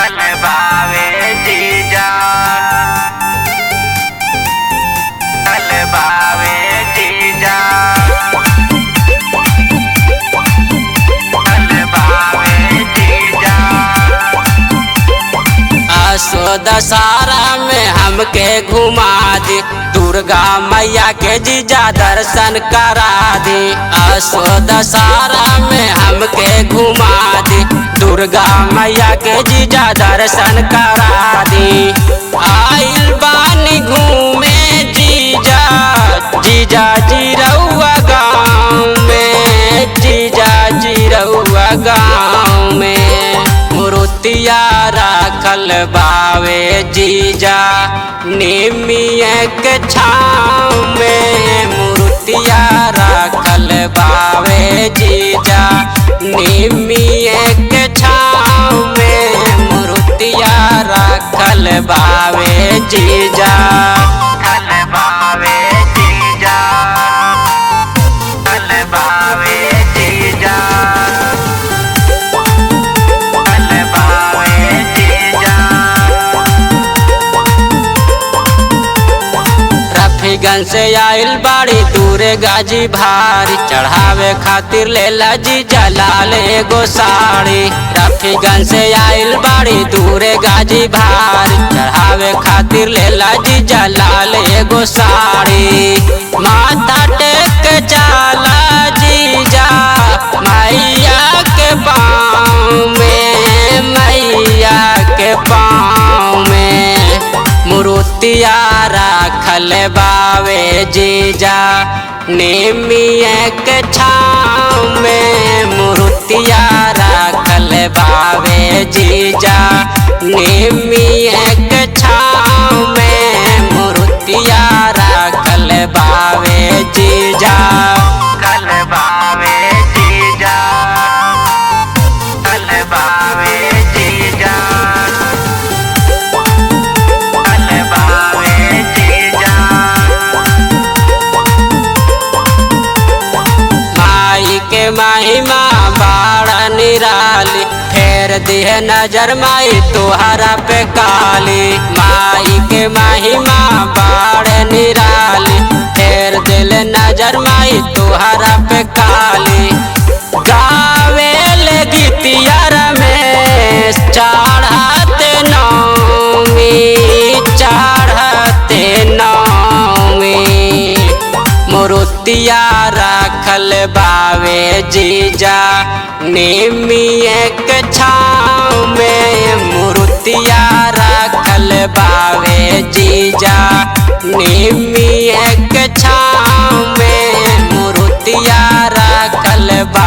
रखल बावे जीजा, रखल बावे जीजा, रखल बावे जीजा। असो दशहरा में हमके घुमा दी, दुर्गा मैया के जीजा दर्शन करा दी। असो दशहरा में हमके घुमा दी, दुर्गा मैया के जीजा दर्शन करा दी। आइल बानी घूमे जीजा, जीजा जी रउआ गाँव में, जीजा जी रउआ गाँव में। मूर्तिया रखल बावे जीजा निमिया के छाँव में, मूर्तिया रखल बावे जीजा निमिया के छाँव में, मूर्तिया रखल बावे जीजा, रखल बावे जीजा, रखल बावे जीजा, रखल बावे जीजा। रफीगंज से आइल बाड़ी दूरे गाजी भारी, चढ़ावे खातिर लेला जीजा लाल एगो साड़ी। रफीगंज से आइल बाड़ी दूरे गाजी भारी, चढ़ावे खातिर लेला जीजा लाल एगो साड़ी। माथा टेक जाला जीजा मैया के पाँव में, मैया के पाँव में। मूर्तिया रखल बावे जीजा निमिया के छाँव में, मूर्तिया रखल बावे जीजा निमिया के छाँव में, मूर्तिया रखल बावे जीजा, रखल बावे जीजा, रखल बावे जीजा, रखल बावे जीजा। माई के महिमा बाड़ा निराली, फेर दिहे नजर माई तोहरा पे काली। माई के महिमा बाड़ा निराली, फेर दिल नजर माई तोहरा पे काली। गावे ले गीतिया रमेश चढ़ाते नौमी, चढ़ाते नौमी। मूर्तिया रखल बावे जीजा निमिया के छाँव में, मूर्तिया रखल बावे जीजा निमिया के छाँव में, मूर्तिया रखल बा